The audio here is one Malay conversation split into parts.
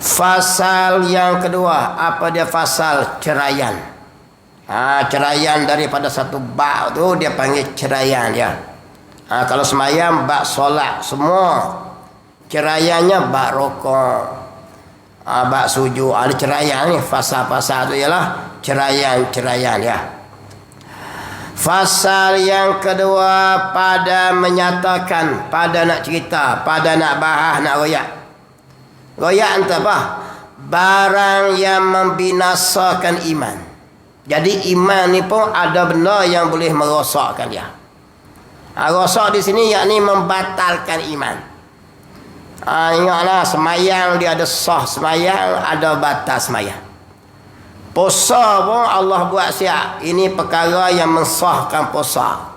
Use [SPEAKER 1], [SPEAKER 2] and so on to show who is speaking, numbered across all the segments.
[SPEAKER 1] Fasal yang kedua, apa dia fasal? Ceraian. Ceraian daripada satu bab tu dia panggil ceraian ya. Kalau semayang bab solat semua. Ceraiannya bab rokok, bab sujud. Ada ceraian ni, fasal-fasal tu ialah ceraian ya. Fasal yang kedua pada menyatakan, pada nak cerita, pada nak bahas, nak royak. Royak entah apa? Barang yang membinasakan iman. Jadi iman ni pun ada benda yang boleh merosakkan dia. Rosak di sini yakni membatalkan iman. Ingatlah semayang dia ada sah semayang, ada batal semayang. Puasa pun Allah buat siap. Ini perkara yang mensahkan puasa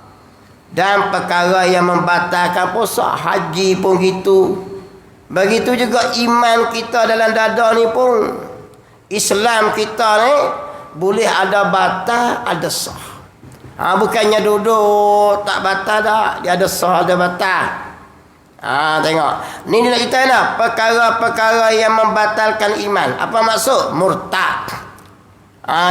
[SPEAKER 1] dan perkara yang membatalkan puasa. Haji pun gitu. Begitu juga iman kita dalam dada ni pun. Islam kita ni boleh ada batal, ada sah. Bukannya duduk tak batal dah. Dia ada sah, ada batal. Tengok. Ni nak cerita nak perkara-perkara yang membatalkan iman. Apa maksud? Murtad.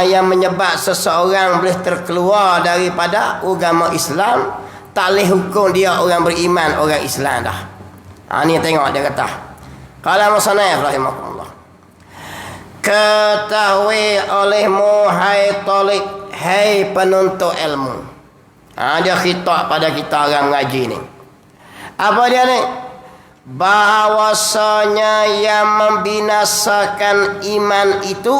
[SPEAKER 1] Yang menyebab seseorang boleh terkeluar daripada agama Islam, tak boleh hukum dia orang beriman, orang Islam dah. Ni tengok dia kata. Qala musannaf rahimahullah. Ketahui olehmu hai talib, hai penuntut ilmu. Dia khitab pada kita orang mengaji ni. Apa dia ni? Bahawasanya yang membinasakan iman itu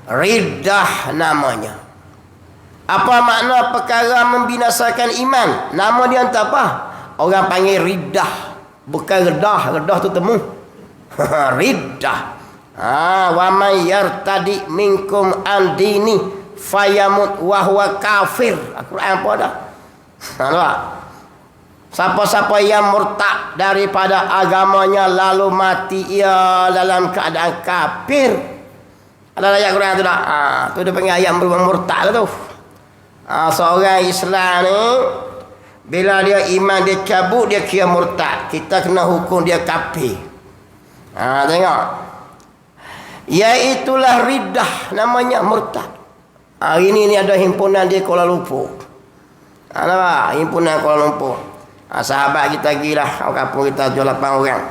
[SPEAKER 1] riddah namanya. Apa makna perkara membinasakan iman? Nama dia entah apa. Orang panggil riddah. Bukan redah. Redah tu temu. Riddah. Wa man yartadi minkum an dini fayamut wa huwa kafir. Al-Quran apa dah? Nampak? Siapa-siapa yang murtad daripada agamanya lalu mati ia dalam keadaan kafir. Ada ayat Quran tu tak? Tu dia panggil ayat berubah murtad tu. Seorang Islam ni bila dia iman dia cabut, dia kira murtad. Kita kena hukum dia kafir. Tengok. Iaitulah riddah namanya murtad. Hari ni ada himpunan di Kuala Lumpur. Nampak? Himpunan Kuala Lumpur. Sahabat kita gilah, orang kampung kita 8 orang.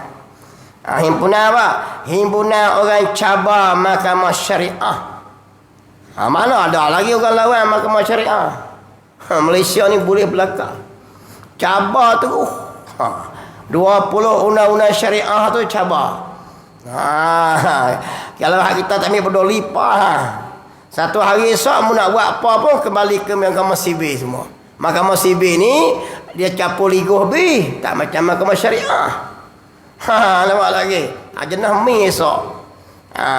[SPEAKER 1] Himpunan apa? Himpunan orang cabar Mahkamah Syariah. Mana ada lagi orang lawan Mahkamah Syariah? Malaysia ni boleh belakang. Cabar tu 20 undang-undang syariah tu cabar. Kalau hak kita tak ambil bodoh lipah. Satu hari esok mu nak buat apa pun kembali ke Mahkamah Sivil semua. Mahkamah Sivil ni dia capur ligoh habis, tak macam Mahkamah Syariah. Nampak lagi. Jenah mi esok.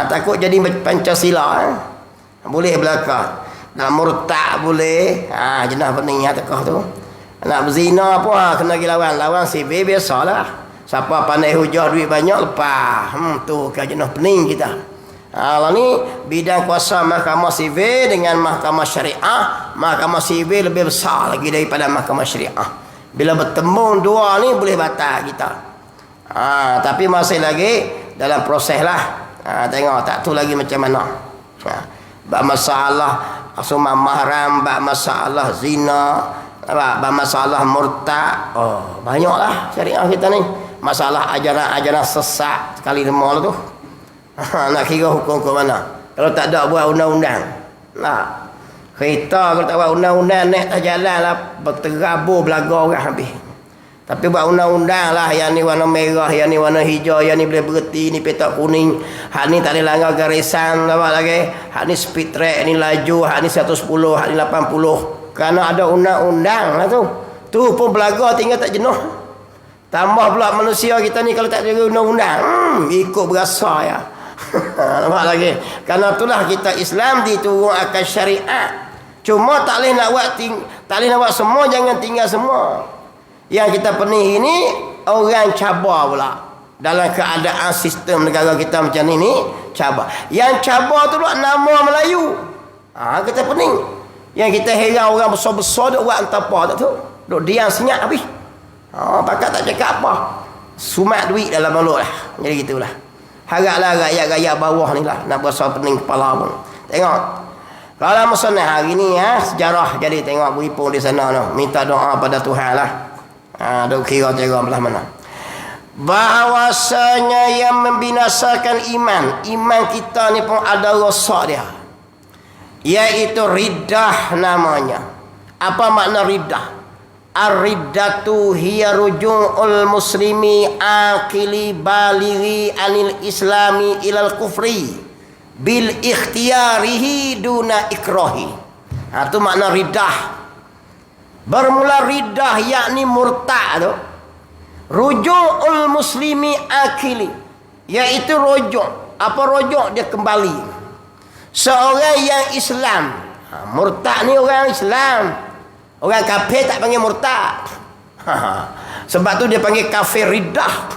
[SPEAKER 1] Takut jadi Pancasila. Boleh belakang. Nak murtad boleh. Jenah pening tekah tu. Nak berzina pun kena pergi lawan. Lawan sivil biasalah. Siapa pandai hujah duit banyak lepas. Tu ke jenah pening kita. Lah ni bidang kuasa Mahkamah Sivil dengan Mahkamah Syariah. Mahkamah Sivil lebih besar lagi daripada Mahkamah Syariah. Bila bertemu dua ni boleh batal kita. Tapi masih lagi dalam proses lah. Tengok tak tu lagi macam mana. Bab masalah asumah mahram, bab masalah zina, bab masalah murtad. Banyaklah syariah kita ni. Masalah ajaran-ajaran sesat sekali lemah tu. Nak kira hukum ke mana? Kalau tak ada buat undang-undang. Kereta kalau tak buat undang-undang naik tak jalan lah, berterabur belaga orang habis. Tapi buat undang-undang lah, yang ni warna merah, yang ni warna hijau, yang ni boleh berhenti, ni petak kuning, hak ni tak boleh langgar garisan, apa lagi, hak ni speed track, ni laju, hak ni 110, hak ni 80. Kerana ada undang-undang lah tu. Tu pun belaga tinggal tak jenuh. Tambah pula manusia kita ni kalau tak ada undang-undang, ikut berasa ya. Nampak lagi. Kerana itulah kita Islam diturun akan syariat. Cuma tak boleh nak buat tak boleh nak buat semua, jangan tinggal semua. Yang kita pening ini orang cabar pula. Dalam keadaan sistem negara kita macam ini cabar. Yang cabar tu pula nama Melayu. Kita pening. Yang kita heran orang besar-besar duk buat entah apa tak tu. Duk diam senyap habis. Pakat tak cakap apa. Sumat duit dalam mulut lah. Jadi gitulah. Haraplah rakyat-rakyat bawah ni lah nak berasa pening kepala pun. Tengok. Kalau musnah hari ni sejarah jadi tengok beripung di sana no. Minta doa pada Tuhan lah. Duk kira cara belah mana. Bahawasanya yang membinasakan iman kita ni pun ada rosak dia. Iaitu riddah namanya. Apa makna riddah? Ar-riddatu hiya ruju'ul muslimi akili balighi anil islami ilal kufri bil ikhtiyarihi duna ikrahi. Itu makna riddah. Bermula riddah yakni murtad tu. Ruju'ul muslimi akili, iaitu rujuk. Apa rujuk? Dia kembali. Seorang yang Islam, murtad ni orang Islam. Orang kafir tak panggil murtad. Sebab tu dia panggil kafir riddah.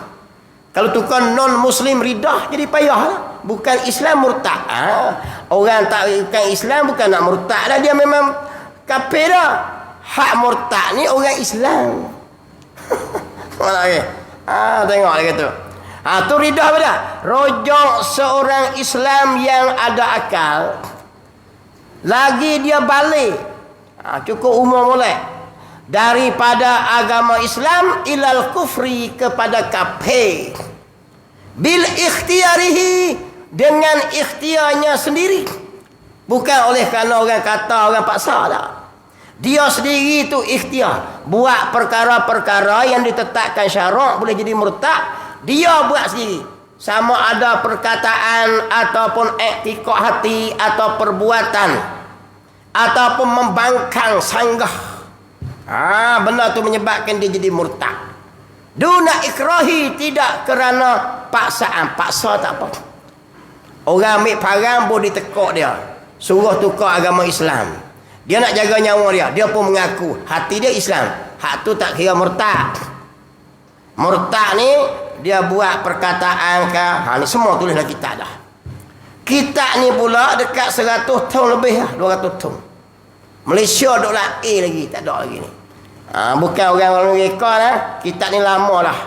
[SPEAKER 1] Kalau tukar non muslim riddah jadi payah lah. Bukan Islam murtad. Orang tak bukan Islam bukan nak murtad dah, dia memang kafir dah. Hak murtad ni orang Islam. Okay. Tengok dia kata. Tu riddah apa dah? Rojok seorang Islam yang ada akal. Lagi dia balik. Cukup umur mulai. Daripada agama Islam ilal kufri kepada kafir. Bil ikhtiyarihi, dengan ikhtiarnya sendiri. Bukan oleh kerana orang kata, orang paksa tak. Dia sendiri tu ikhtiar. Buat perkara-perkara yang ditetapkan syarak boleh jadi murtad. Dia buat sendiri. Sama ada perkataan ataupun iktikad hati atau perbuatan. Ataupun membangkang sanggah. Benda tu menyebabkan dia jadi murtad. Duna ikrahi, tidak kerana paksaan. Paksa tak apa. Orang ambil parang boleh ditekuk dia. Suruh tukar agama Islam. Dia nak jaga nyawa dia. Dia pun mengaku hati dia Islam. Hak tu tak kira murtad. Murtad ni dia buat perkataan ke. Ni semua tulis dalam kitab dah. Kitab ni pula dekat 100 tahun lebih lah. 200 tahun. Malaysia duk lain lagi. Tak ada lagi ni. Bukan orang Amerika lah. Kitab ni lama lah.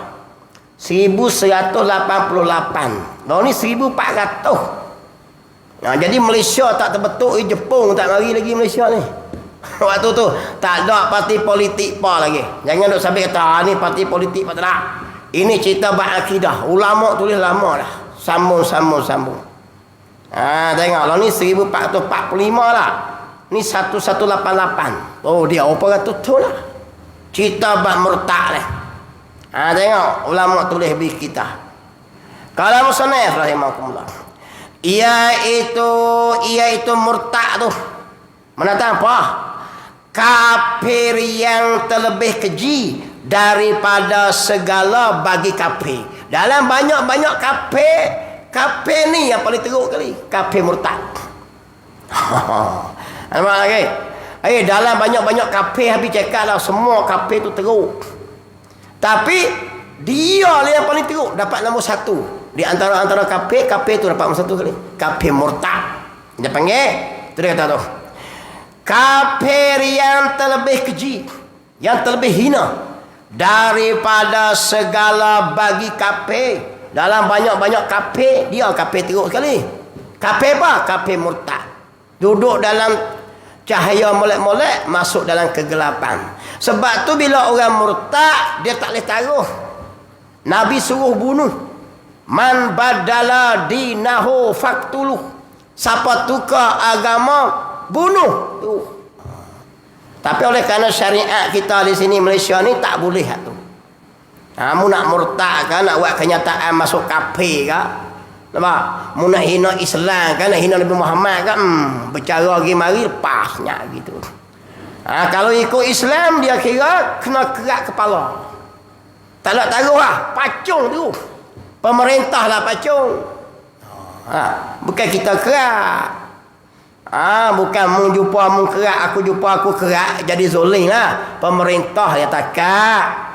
[SPEAKER 1] 1188. Lalu ni 1400. Jadi Malaysia tak terbentuk. Jepun tak mari lagi Malaysia ni. Waktu tu tak ada parti politik apa lagi. Jangan duk sampai kata ni parti politik apa tak. Ini cerita bab akidah. Ulama tulis lama dah. Sambung. Tengok lah ni 1445 lah. Ni 1188. Oh dia apa kata tu lah. Cerita bab murtad lah. Tengok ulama tulis bagi kita. Kalau musannaf rahimahumullah. Iaitu murtad tu. Menatang apa? Kafir yang terlebih keji daripada segala bagi kafir. Dalam banyak-banyak kafir ni yang paling teruk kali. Kafir murtad. Nampak lagi? Dalam banyak-banyak kafir habis cakap lah semua kafir tu teruk. Tapi dia lah yang paling teruk, dapat nombor 1. Di antara kafir tu dapat nombor 1 kali. Kafir murtad. Dia panggil, tu dia kata tu. Kafir yang terlebih keji, yang terlebih hina daripada segala bagi kafir. Dalam banyak-banyak kafir, dia kafir teruk sekali. Kafir apa? Kafir murtad. Duduk dalam cahaya molek-molek, masuk dalam kegelapan. Sebab tu bila orang murtad, dia tak boleh taruh. Nabi suruh bunuh. Man badala dinahu faktuluh. Siapa tukar agama, bunuh. Tapi oleh kerana syariat kita di sini Malaysia ni tak boleh tu. Mu nak murtad kan, nak buat kenyataan masuk kafir ke? Nampak? Mu nak hina Islam kan, nak hina Nabi Muhammad kan? Bercara pergi mari lepasnya gitu. Kalau ikut Islam dia kira kena kerak kepala. Tak nak taruh lah, pacung tu. Pemerintah lah pacung. Bukan kita kerak. Bukan mu jumpa mu kerak, aku jumpa aku kerak, jadi zolim lah. Pemerintah dia takak.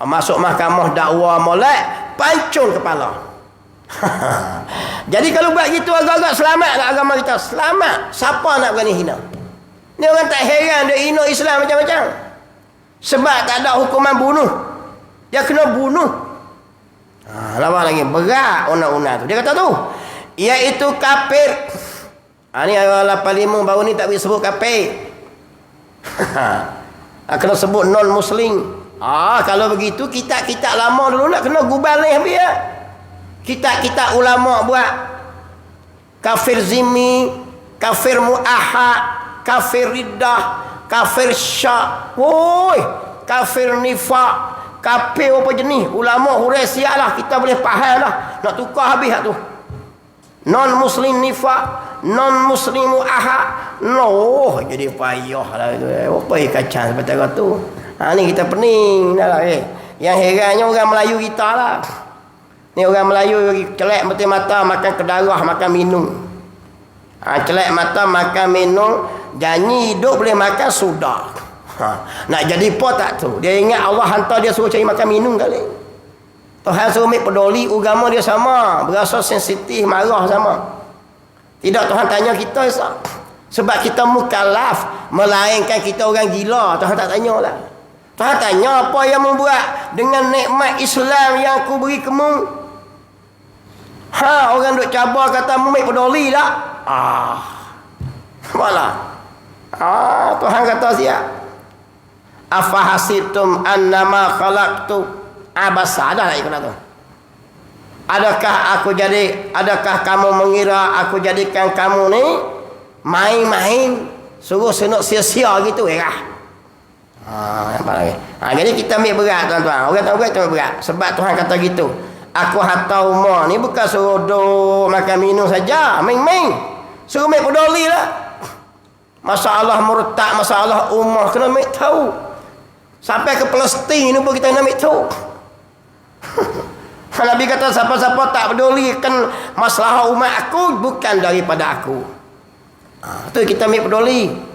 [SPEAKER 1] Masuk mahkamah dakwa molek, pancung kepala. Jadi kalau buat gitu agak-agak selamat lah agama kita. Selamat. Siapa nak berani hina? Ni orang tak heran dia hina Islam macam-macam. Sebab tak ada hukuman bunuh. Dia kena bunuh. Lawan lagi berat undang-undang tu. Dia kata tu iaitu kafir. Ni ayat 85 baru ni tak boleh sebut kafir. Kena sebut non muslim. Kalau begitu kitab-kitab lama dulu nak kena gubalih dia. Kitab-kitab ulama buat kafir zimmi, kafir muahad, kafir riddah, kafir syak. Woi, kafir nifaq, kafir apa jenis. Ulama hurai siaplah, kita boleh faham lah. Nak tukar habis tu. Non muslim nifaq, non muslim muahad. No, jadi payah lah tu. Apa yang kacang seperti tu. Ni kita pening dah lah. Yang herannya orang Melayu kita lah. Ni orang Melayu celak mati mata makan kedarah, makan minum. Celak mata makan minum, janji hidup boleh makan sudah. Nak jadi apa tak tu? Dia ingat Allah hantar dia suruh cari makan minum kali. Tuhan suruh ambil peduli agama dia sama, berasa sensitif, marah sama. Tidak, Tuhan tanya kita esok. Sebab kita mukallaf, melainkan kita orang gila. Tuhan tak tanyalah. Tuhan tanya apa yang membuat dengan nikmat Islam yang aku beri kamu. Orang duk cabar kata ambil peduli tak? Malah. Tuhan kata siap. Afahasibtum annama khalaqtu abasa. Ada tak ikut tu? Adakah kamu mengira aku jadikan kamu ni main-main, suruh senuk sia-sia gitu apa lagi? Jadi kita ambil berat tuan-tuan. Orang tak berat tu berat. Sebab Tuhan kata gitu. Aku hantar umar ni bukan suruh duk makan minum saja, main-main. Suruh ambil peduli lah. Masalah murtad, masalah umar kena ambil tahu. Sampai ke Palestin ni pun kita nak ambil tahu. Nabi kata siapa-siapa tak pedulikan masalah umat aku bukan daripada aku. Tu kita ambil peduli.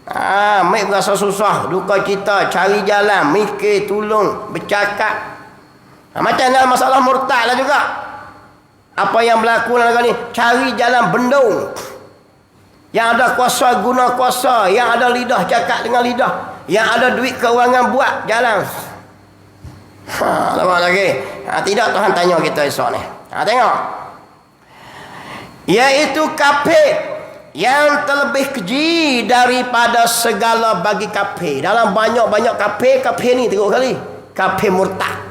[SPEAKER 1] Ambil berasa susah, duka cita, cari jalan, mikir, tolong, bercakap. Macam dalam masalah murtad lah juga. Apa yang berlaku dalam negara ni, cari jalan bendung. Yang ada kuasa guna kuasa, yang ada lidah cakap dengan lidah, yang ada duit kewangan buat jalan. Lama lagi. Tidak, Tuhan tanya kita esok ni. Tengok. Iaitu kafir yang terlebih keji daripada segala bagi kafir. Dalam banyak-banyak kafir ni tengok kali. Kafir murtad.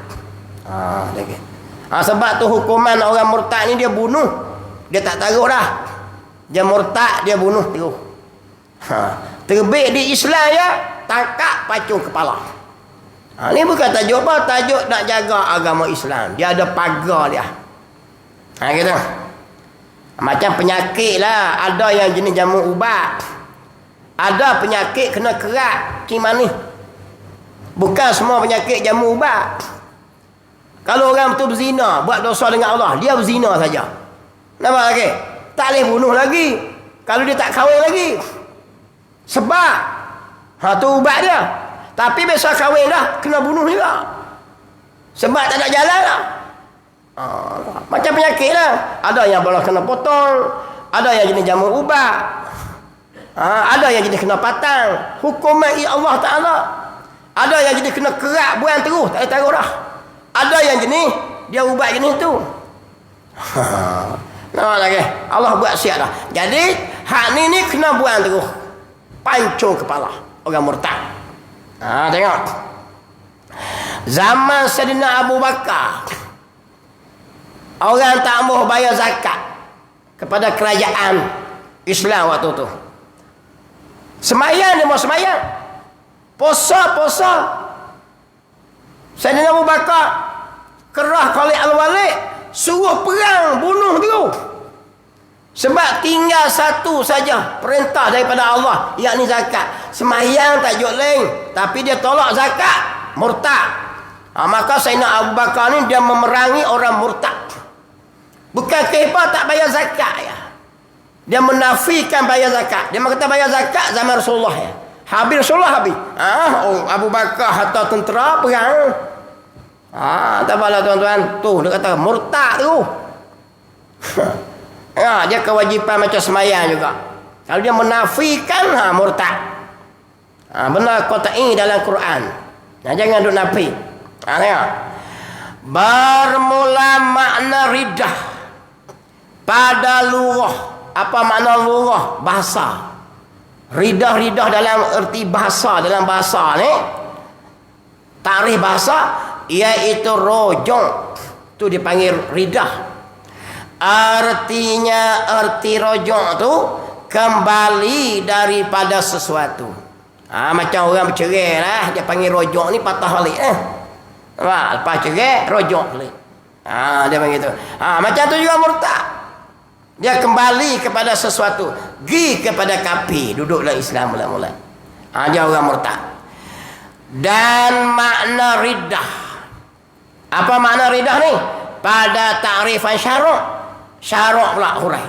[SPEAKER 1] Sebab tu hukuman orang murtad ni dia bunuh. Dia tak taruh dah. Dia murtad, dia bunuh terus. Terbit di Islam ya, tangkap pacung kepala. Ni bukan tajuk apa, tajuk nak jaga agama Islam. Dia ada pagar dia. Gitu. Macam penyakit lah. Ada yang jenis jamu ubat. Ada penyakit kena kerat cing manis. Bukan semua penyakit jamu ubat. Kalau orang betul berzina, buat dosa dengan Allah, dia berzina saja. Nampak lagi? Tak boleh bunuh lagi. Kalau dia tak kahwin lagi. Sebab tu ubat dia. Tapi besok kahwin dah, kena bunuh juga. Sebab tak ada jalan lah. Macam penyakit lah. Ada yang boleh kena potong, ada yang jenis jamu ubat, ada yang jenis kena patang, hukuman Allah Ta'ala. Ada yang jenis kena kerak buang terus, tak boleh taruh dah. Ada yang jenis dia ubat jenis tu. Lagi Allah buat siap dah. Jadi hak ni kena buang terus, pancung kepala orang murtad. Tengok zaman Sayyidina Abu Bakar, orang tak mahu bayar zakat kepada kerajaan Islam waktu tu. Semayang dia mau semayang, puasa. Sayyidina Abu Bakar kerah Khalid Al-Walid suruh perang, bunuh dulu. Sebab tinggal satu saja perintah daripada Allah, yakni zakat. Semayang tajuk lain, tapi dia tolak zakat, murtad. Maka Sayyidina Abu Bakar ni dia memerangi orang murtad. Bukan kehebah tak bayar zakat ya. Dia menafikan bayar zakat. Dia kata bayar zakat zaman Rasulullah ya. Habis Rasulullah habis. Abu Bakar hantar tentera perang. Tak apalah tuan-tuan. Tu dia kata murtad tu. Dia kewajipan macam semayang juga. Kalau dia menafikan murtad. Benar qat'i dalam Quran. Jangan duk nafi. Tengok. Bermula makna ridah pada lurah. Apa makna lurah? Bahasa. Ridah dalam erti bahasa, dalam bahasa ni, tarikh bahasa, iaitu rojok. Tu dipanggil ridah. Artinya, erti rojok tu kembali daripada sesuatu. Macam orang bercerai lah, dia panggil rojok ni patah balik. Lepas cerai, rojok balik. Dia panggil tu. Macam tu juga murtad. Dia kembali kepada sesuatu, pergi kepada kafir, duduk dalam Islam mula-mula. Dia orang murtad. Dan makna ridah. Apa makna ridah ni? Pada takrifan syarak. Syarak pula hurai.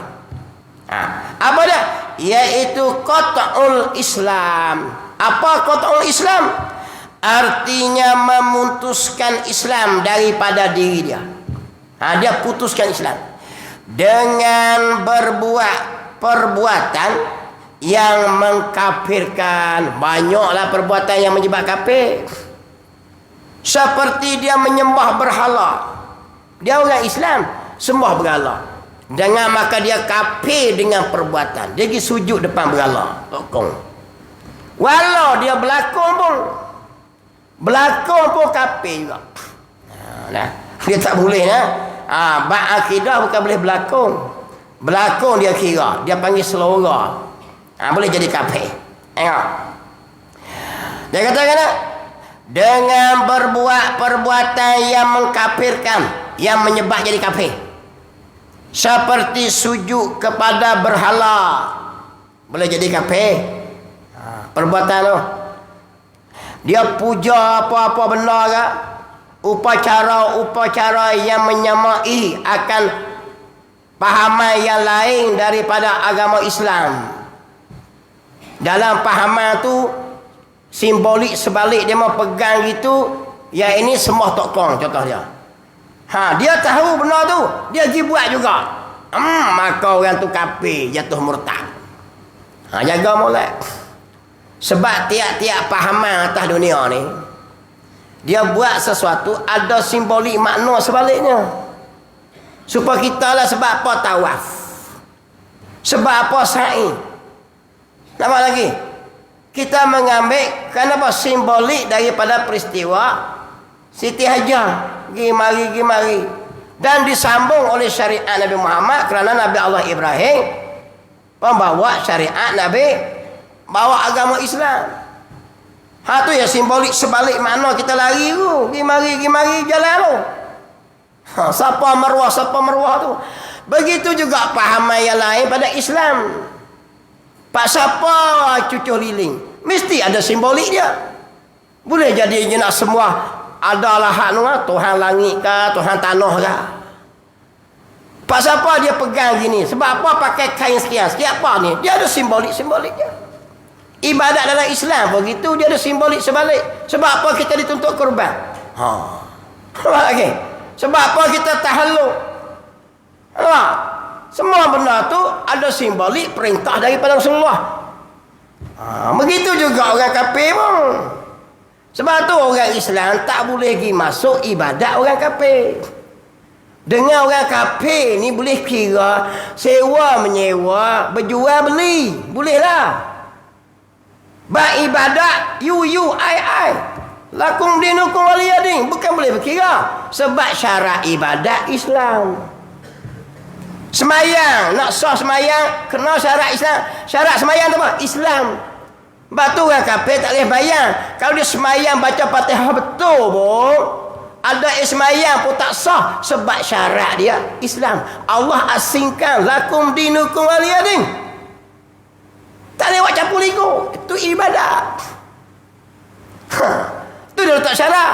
[SPEAKER 1] Apa dia? Iaitu qat'ul Islam. Apa qat'ul Islam? Artinya memutuskan Islam daripada diri dia. Dia putuskan Islam dengan berbuat perbuatan yang mengkafirkan. Banyaklah perbuatan yang menyebabkan kafir. Seperti dia menyembah berhala. Dia orang Islam, sembah berhala. Dengan maka dia kafir dengan perbuatan. Dia pergi sujud depan berhala, tokong. Walau dia berlakon pun kafir juga. Dia tak boleh akidah bukan boleh berlakon. Berlakon dia kira, dia panggil selora. Boleh jadi kafir. Tengok. Dia kata dengan berbuat perbuatan yang mengkafirkan, yang menyebab jadi kafir. Seperti sujud kepada berhala, boleh jadi kafir. Perbuatan tu, dia puja apa-apa benda ke, upacara yang menyamai akan pahaman yang lain daripada agama Islam. Dalam pahaman tu, simbolik sebalik dia mau pegang gitu, yang ini sembah tokong contoh dia. Dia tahu benda tu, dia pergi buat juga. Maka orang tu kafir, jatuh murtad. Jaga molek. Sebab tiap-tiap pahaman atas dunia ni, dia buat sesuatu ada simbolik makna sebaliknya. Supaya kita lah, sebab apa tawaf, sebab apa sa'i. Nampak lagi? Kita mengambil kenapa simbolik daripada peristiwa Siti Hajar pergi mari, dan disambung oleh syariat Nabi Muhammad, kerana Nabi Allah Ibrahim membawa syariat Nabi, bawa agama Islam. Tu ya simbolik sebalik makna kita lari tu, pergi mari jalan tu. Siapa marwah tu. Begitu juga pahaman yang lain pada Islam. Pak siapa cucuh liling, mesti ada simbolik dia. Boleh jadi jenak semua adalah hak Tuhan langit ke, Tuhan tanah ke. Pak siapa dia pegang gini, sebab apa pakai kain sekian apa ni, dia ada simbolik dia. Ibadat dalam Islam begitu, dia ada simbolik sebalik. Sebab apa kita dituntut kurban? Lagi. Sebab apa kita tahallul? Semua benda tu ada simbolik perintah daripada Rasulullah. Begitu juga orang kafir pun. Sebab tu orang Islam tak boleh pergi masuk ibadat orang kafir. Dengan orang kafir ni boleh kira sewa menyewa, berjual beli, bolehlah. Ibadat I. Lakum dinukum waliyadin, bukan boleh berkira. Sebab syarat ibadat Islam. Semayang, nak sah semayang, kena syarat Islam. Syarat semayang tu apa? Islam. Batu orang kafir tak boleh bayang. Kalau dia semayang baca Fatihah betul pun, ada semayang pun tak sah. Sebab syarat dia Islam. Allah asingkan lakum dinukum waliyadin. Tak lewat campur lego. Itu ibadat. Itu dia letak syarat.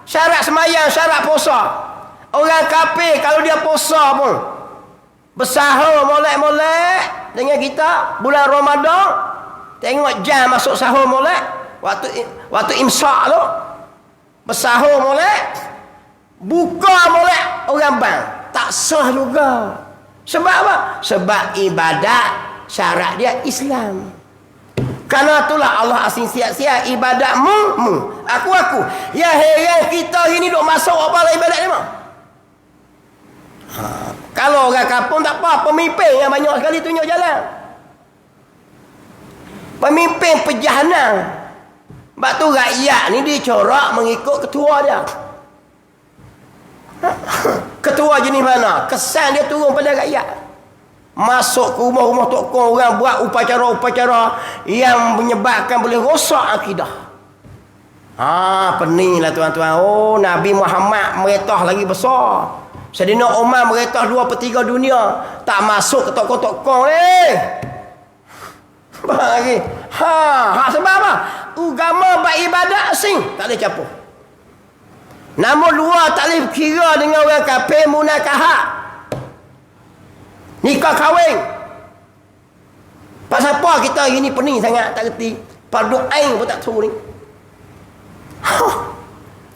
[SPEAKER 1] Syarat semayang, syarat puasa. Orang kafir kalau dia puasa pun, bersahur molek-molek dengan kita bulan Ramadan, tengok jam masuk sahur molek, waktu imsak tu bersahur molek, buka molek orang bang, tak sah juga. Sebab apa? Sebab ibadat syarat dia Islam. Karena itulah Allah asing sia-sia ibadatmu. Aku. Ya heran kita ini duk masuk apa ibadat ni mah. Kalau orang kampung tak apa, pemimpin yang banyak sekali tunjuk jalan. Pemimpin pejahanang. Sebab tu rakyat ni dicorak mengikut ketua dia. Ketua jenis mana? Kesan dia turun pada rakyat. Masuk ke rumah-rumah tokoh orang buat upacara-upacara yang menyebabkan boleh rosak akidah. Peninglah tuan-tuan. Oh, Nabi Muhammad meretah lagi besar. Sayyidina Umar meretah 2/3 dunia. Tak masuk ke tokoh-tokoh lagi. Sebab apa? Agama beribadat asing tak boleh campur. Namun luar tak boleh kira dengan orang kafir munakahat. Nikah kahwin. Pasal apa kita hari ni pening sangat tak reti. Fardu ain pun tak tahu ni.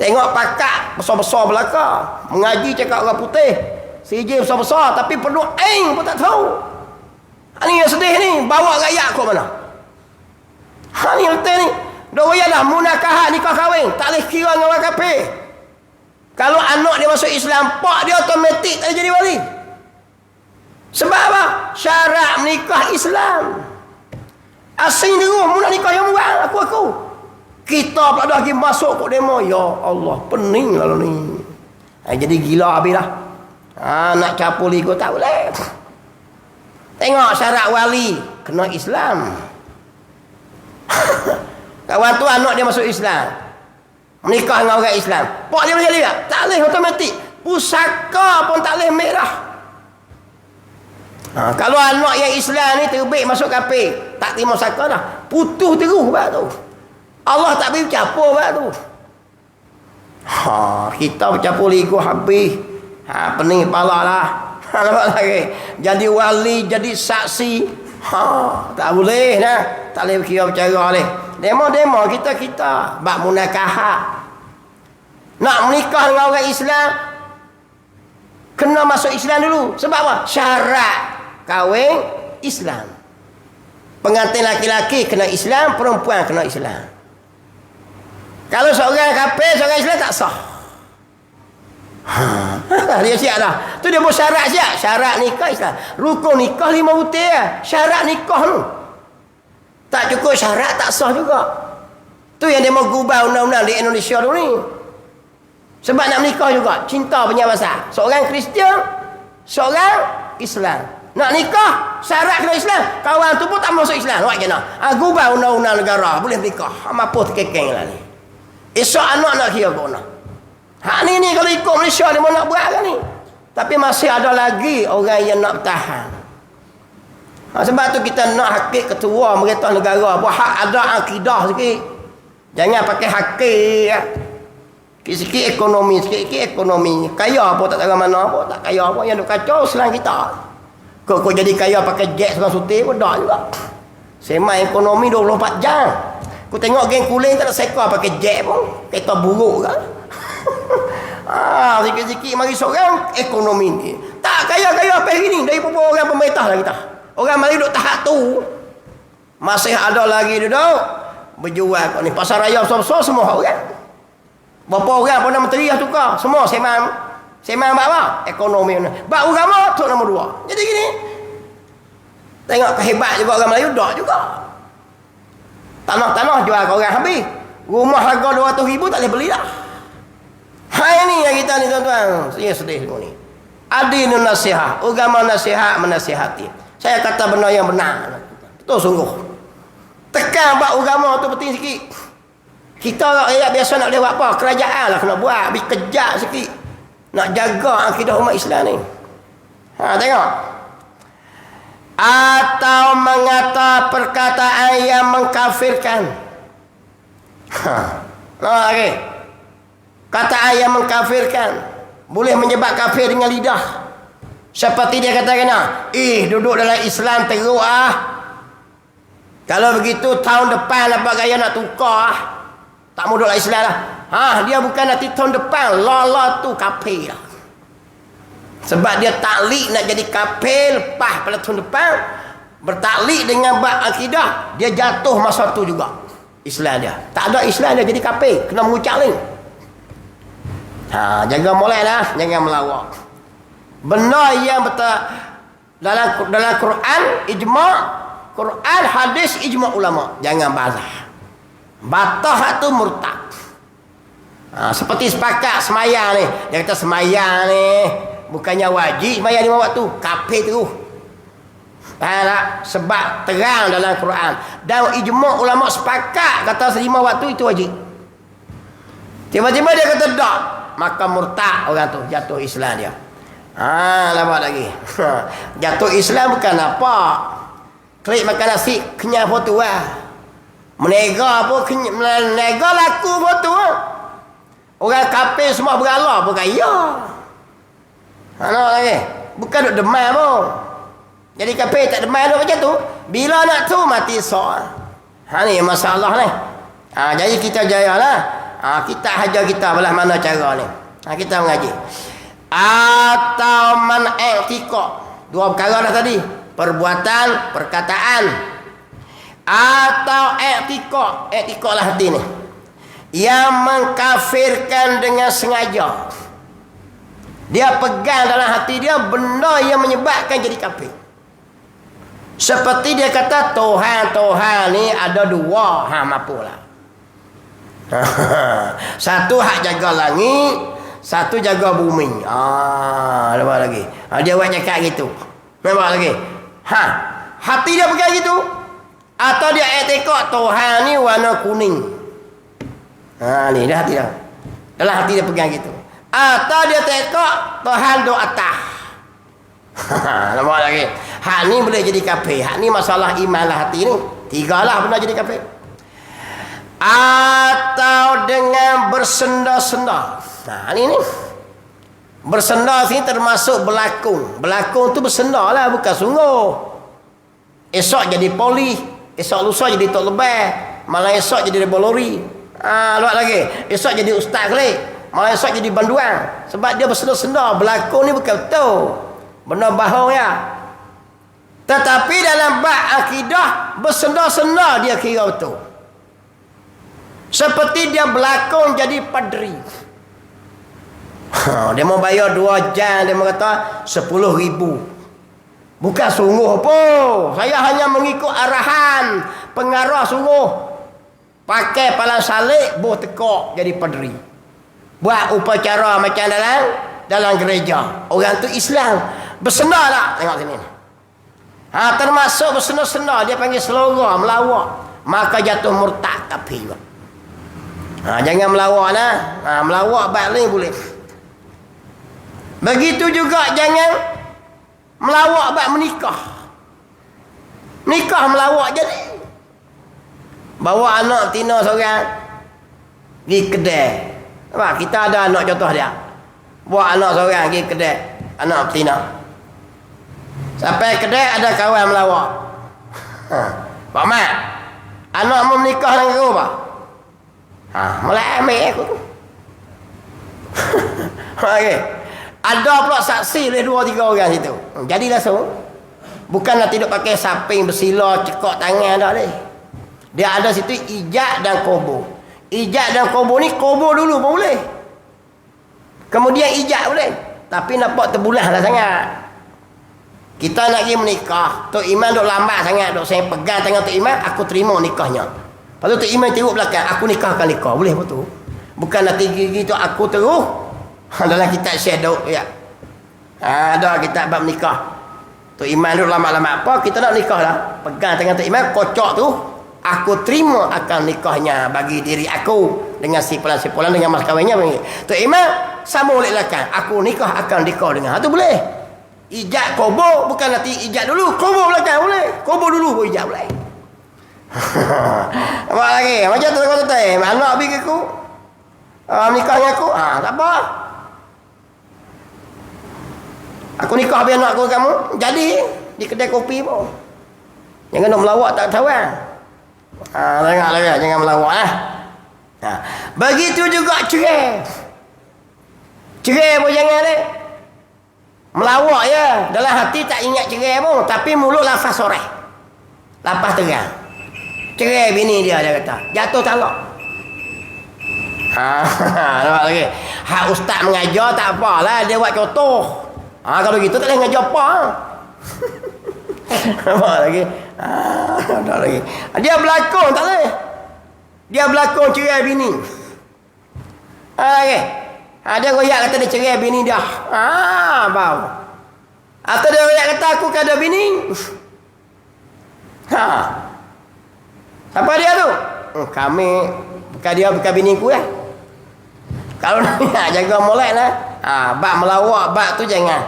[SPEAKER 1] Tengok pakak besar-besar belaka. Mengaji cakap orang putih. CJ besar-besar tapi fardu ain pun tak tahu. Ini yang sedih ni. Bawa rakyat ke mana? Ni letak ni. Dia dah munakahat nikah kahwin. Tak boleh kira dengan orang kafir. Kalau anak dia masuk Islam, pak dia automatik tak jadi wali. Sebab apa? Syarat menikah Islam. Asing dia mu nak nikah yang buat aku. Kita pula dah pergi masuk kok demo. Ya Allah, pening lah ni. Jadi gila habis dah. Nak capul ego tak boleh. Tengok syarat wali kena Islam. Kawan tu anak dia masuk Islam. Menikah dengan orang Islam. Pak dia boleh jadi tak? Tak boleh automatik. Pusaka pun tak boleh merah. Kalau anak yang Islam ni terbit masuk kafir, tak terima saka dah. Putus terus bab tu. Allah tak beri bercampur bab tu. Kita bercampur ego habis. Pening kepala lah. Nampak lagi. Jadi wali, jadi saksi. Tak boleh dah. Tak boleh kira bercara ni. Demo kita bab munakahat. Nak menikah dengan orang Islam kena masuk Islam dulu. Sebab apa? Syarat kahwin Islam. Pengantin laki-laki kena Islam, perempuan kena Islam. Kalau seorang kafir, seorang Islam tak sah. Dia siap dah. Tu dia buat syarat siap. Syarat nikah Islam. Rukun nikah 5 butir lah. Syarat nikah tu. Tak cukup syarat tak sah juga. Tu yang dia mau gubah undang-undang di Indonesia tu ni. Sebab nak menikah juga. Cinta punya masa. Seorang Kristian, seorang Islam. Nak nikah, syarat kena Islam. Kawan tu pun tak masuk Islam. Buat macam mana? Gubah undang-undang negara. Boleh menikah. Mampu terkekeng lah ni. Esok anak nak kira kau nak. Ni kalau ikut Malaysia dia mau nak buat kan ni. Tapi masih ada lagi orang yang nak bertahan. Sebab tu kita nak hakik ketua merintah negara. Buat hak ada akidah sikit. Jangan pakai hakik. Sikit-sikit ekonomi. Sikit-sikit ekonomi. Kaya pun tak tahu mana pun. Tak kaya pun. Yang duk kacau selang kita. Kau jadi kaya pakai jet seorang suti pun dah juga. Sema ekonomi 24 jam. Kau tengok geng kuling tak ada seka pakai jet pun. Kereta buruk kan. Sikit-sikit mari seorang ekonomi ni. Tak kaya-kaya apa hari ni. Dari orang pemerintah lah kita. Orang mari duduk tahap tu. Masih ada lagi duduk berjual kat ni. Pasar raya besar-besar semua orang. Berapa orang pun nak menteri lah tukar. Semua semang apa? Ekonomi. Bak agama tu nombor 2. Jadi gini. Tengok kehebat juga orang Melayu dak juga. Tanah-tanah jual ke orang habis. Rumah harga 200,000 tak boleh beli dah. Ini yang kita ni tuan-tuan. Saya sedih semua ni. Adilun nasihat. Agama nasihat menasihati. Saya kata benda yang benar. Itu sungguh. Tekan bab agama tu penting sikit. Kita rakyat biasa nak boleh buat apa? Kerajaan lah kena buat. Habis kejap sikit. Nak jaga akidah umat Islam ni. Tengok. Atau mengata perkataan yang mengkafirkan. Lagi. Kataan yang mengkafirkan. Boleh menyebab kafir dengan lidah. Seperti dia katakan, duduk dalam Islam teruk Kalau begitu tahun depan apa gaya nak tukar tak mau duduk dalam Islam lah. Dia bukan nanti tahun depan. Lala tu kafir lah. Sebab dia taklik nak jadi kafir lepas pada tahun depan. bertaklid dengan bab akidah, dia jatuh masa tu juga Islam dia. Tak ada Islam dia jadi kafir, kena mengucap lain. Jaga molek lah, jangan melawak. Benda yang betul dalam Quran ijma', Quran hadis ijma' ulama, jangan bazah. Batah tu murtad. Seperti sepakat semayang ni, dia kata semayang ni bukannya wajib semayang 5 waktu, kafir tu. Faham tak? Sebab terang dalam Quran dan ijma' ulama sepakat kata 5 waktu itu wajib. Tiba-tiba dia kata tak, maka murtad orang tu, jatuh Islam dia. Lama lagi. Jatuh Islam bukan apa. Klik makan nasi kenyang foto lah. Menega pun menega laku foto lah. Orang kafir semua beralah pun kaya. Mana lagi? Bukan duk demam pun. Jadi kafir tak demam duk macam tu. Bila nak tu mati sok. Ni masalah ni. Jadi kita jayalah. Kita hajar kita belah mana cara ni. Kita mengaji. Atau man i'tiqad. 2 perkara dah tadi. Perbuatan, perkataan. Atau i'tiqad. I'tiqad lah hati ni. Yang mengkafirkan dengan sengaja. Dia pegang dalam hati dia benda yang menyebabkan jadi kafir. Seperti dia kata Tuhan ni ada 2. Mapulah. Satu hak jaga langit, satu jaga bumi. Nampak lagi. Dia buat cakap gitu. Nampak lagi. Hati dia pegang gitu. Atau dia i'tiqad Tuhan ni warna kuning. Ni dah hati dia. Dalam hati dia pegang gitu. Atau dia i'tiqad Tuhan duk atas. Nampak lagi. Hak ni boleh jadi kafir. Hak ni masalah iman lah hati ni. 3 lah benda jadi kafir. Atau dengan bersenda-senda. Ni bersenda sini termasuk berlakon. Berlakon tu bersenda lah, bukan sungguh. Esok jadi poli, esok lusa jadi tok lebah, malah esok jadi rebolori. Luar lagi. Esok jadi ustaz kelik, malah esok jadi banduan. Sebab dia bersenda-senda. Berlakon ni bukan betul. Benda bohong ya. Tetapi dalam bab akidah bersenda-senda dia kira betul. Seperti dia berlakon jadi padri. Dia mau bayar 2 jam, dia kata 10,000. Bukan sungguh pun. Saya hanya mengikut arahan pengarah sungguh. Pakai palang salib, boh tekok jadi padri. Buat upacara macam dalam gereja. Orang tu Islam. Bersenda tak? Tengok sini. Termasuk bersenda-senda. Dia panggil selora, melawak. Maka jatuh murtad kafir juga. Jangan melawak lah. Melawak balik boleh. Begitu juga jangan melawak bab menikah. Nikah melawak jadi. Bawa anak tina seorang pergi kedai. Kita ada anak contoh dia. Bawa anak seorang pergi kedai, anak tina. Sampai kedai ada kawan melawak. Pak Mat, anak mau menikah dengan kau apa? Mulai ambil aku tu. Okay. Ada pula saksi oleh 2-3 orang situ. Jadilah so. Bukanlah tidak pakai saping bersila cekok tangan dah ni. Dia ada situ ijab dan kubur. Ijab dan kubur ni kubur dulu pun boleh. Kemudian ijab boleh. Tapi nampak terbulah lah sangat. Kita nak pergi menikah. Tok Iman duk lambat sangat. Duk saya pegang tangan Tok Iman, aku terima nikahnya. Lepas tu Tok Iman tengok belakang, aku nikahkan nikah. Boleh betul? Bukan nak gigi tu aku terus. Dalam kitab Syedok ya. Ada kitab bab nikah. Tok Iman duk lama-lama apa, kita nak nikah dah. Pegang tangan Tok Iman, kocok tu, aku terima akan nikahnya bagi diri aku dengan sipulan-sipulan dengan mas kahwinnya. Tok Iman sambung balik belakang, aku nikah akan nikah dengan. Tu boleh. Ijab kubur, bukan nanti ijab dulu, kubur belakang boleh. Kubur dulu pun ijab boleh. Apa lagi? Macam tu kata anak bagi aku. Nikah dengan aku. Tak apa. Aku nikah biar anak aku kamu. Jadi di kedai kopi pun. Jangan nak melawak tak kawan. Tengok jangan melawak lah. Begitu juga cerai. Cerai pun jangan deh. Melawak ya. Dalam hati tak ingat cerai pun, tapi mulut lafaz soreh. Lepas terang. Cerai bini dia kata. Jatuh talak. Nampak lagi. Hak ustaz mengajar tak apalah, dia buat contoh. Kalau gitu tak boleh mengajar apa. Nampak lagi. Tak lagi. Dia berlakon tak boleh. Dia berlakon cerai bini. Lagi. Dia royak kata dia cerai bini dia. Bau. Atau dia royak kata aku kan ada bini. Siapa dia tu? Kami bukan dia, bukan bini ku lah. Kalau nak jaga molek lah. Bak melawak, bak tu jangan.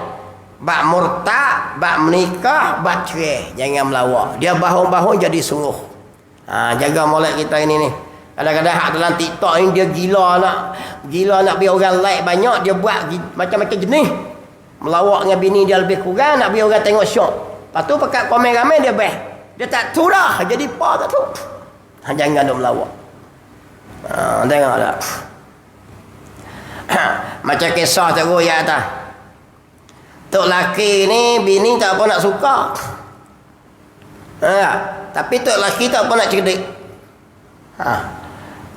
[SPEAKER 1] Bak murtad, bak menikah, bak cerai. Jangan melawak. Dia bahun-bahun jadi sungguh. Jaga molek kita ini ni. Kadang-kadang hak dalam TikTok ni dia gila nak biar orang like banyak, dia buat macam-macam jenis. Melawak dengan bini dia lebih kurang, nak biar orang tengok syok. Lepas tu pekat komen ramai dia best. Dia tak tu dah, jadi apa tak tu. Jangan duk melawak. Tengok tak. Macam kisah tak royak atas. Tok laki ni bini tak apa nak suka. Tapi tok laki tak apa nak cerdik.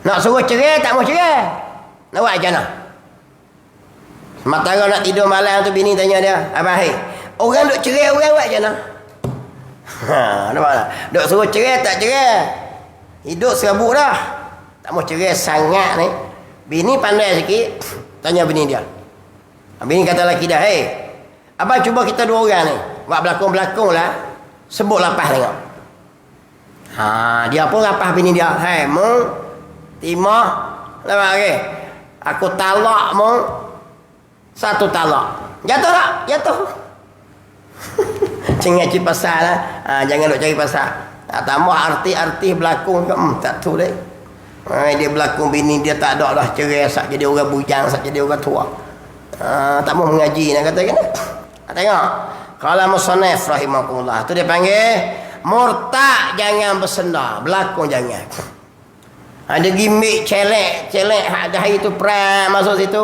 [SPEAKER 1] Nak suruh cerai tak mau cerai. Nak buat macam mana? Sementara nak tidur malam tu bini tanya dia, abang orang duk cerai orang buat macam mana? Nampak tak? Duk suruh cerai tak cerai. Hidup serabut dah. Tak mau cerai sangat ni. Bini pandai sikit. Tanya bini dia. Bini kata lelaki dah, abang cuba kita dua orang ni. Buat berlakon-berlakon lah. Sebut lapah tengok. Dia pun lapah bini dia. Mu timah. Nampak ke? Aku talak mu. Satu talak. Jatuh tak? Jatuh. Jangan cari pasal lah. Jangan duk cari pasal. Tambah arti-arti berlakon ke. Tak tu deh. Dia berlakon bini dia tak ada dah cerai. Sak jadi orang bujang. Sak jadi orang tua. Tak mau mengaji nak kata kan. Tengok. Kalau musannaf rahimahullah. Tu dia panggil murtad jangan bersenda. Berlakon jangan. Ada gimmick celek ada hari tu perang masuk situ.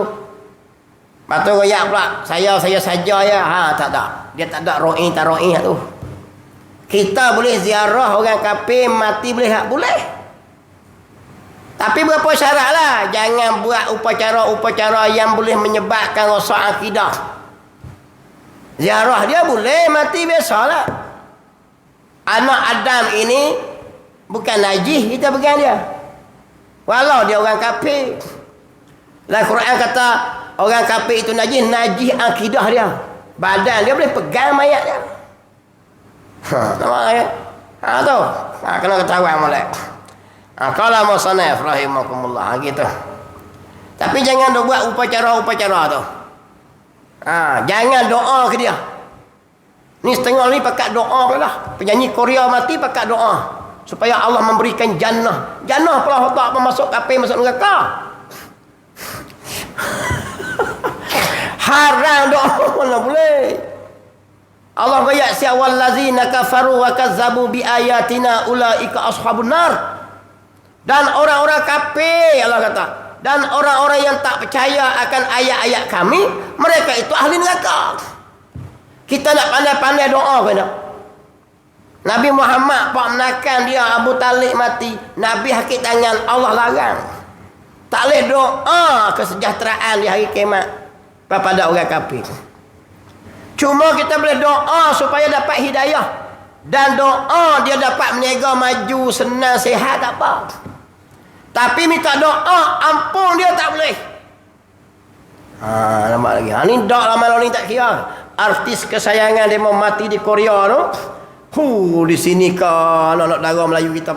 [SPEAKER 1] Lepas tu royak pula, saya saja ya. Tak ada. Dia tak ada ro'i tu. Kita boleh ziarah orang kafir mati boleh tak? Boleh. Tapi berapa syarat lah. Jangan buat upacara-upacara yang boleh menyebabkan rosak akidah. Ziarah dia boleh, mati biasalah. Anak Adam ini bukan najis kita pegang dia. Walau dia orang kafir. Dalam Quran kata orang kafir itu najis akidah dia. Badan dia boleh pegang mayat dia. Nampak ya? Tu. Kena ketahuan molek. Qala musannaf rahimakumullah gitu. Tapi jangan dia buat upacara-upacara tu. Jangan doa ke dia. Ni setengah ni pakat doa pula. Penyanyi Korea mati pakat doa supaya Allah memberikan jannah. Jannah pula tak apa masuk kafir masuk neraka. Haram doa mana boleh. Allah ayat siawal lazina kafaru wa kazzabu bi ayatina ulaika ashabun nar. Dan orang-orang kafir Allah kata, dan orang-orang yang tak percaya akan ayat-ayat kami, mereka itu ahli neraka. Kita nak pandai-pandai doa kena. Nabi Muhammad pak menakan dia Abu Talib mati, Nabi hakik tangan, Allah larang. Tak boleh doa kesejahteraan di hari kiamat pada orang kafir. Cuma kita boleh doa supaya dapat hidayah. Dan doa dia dapat meniaga maju, senang, sihat, tak apa. Tapi minta doa, ampun dia tak boleh. Nampak lagi. Ni dak lama ni tak kira. Artis kesayangan dia mau mati di Korea tu. Di sini ke anak-anak darah Melayu kita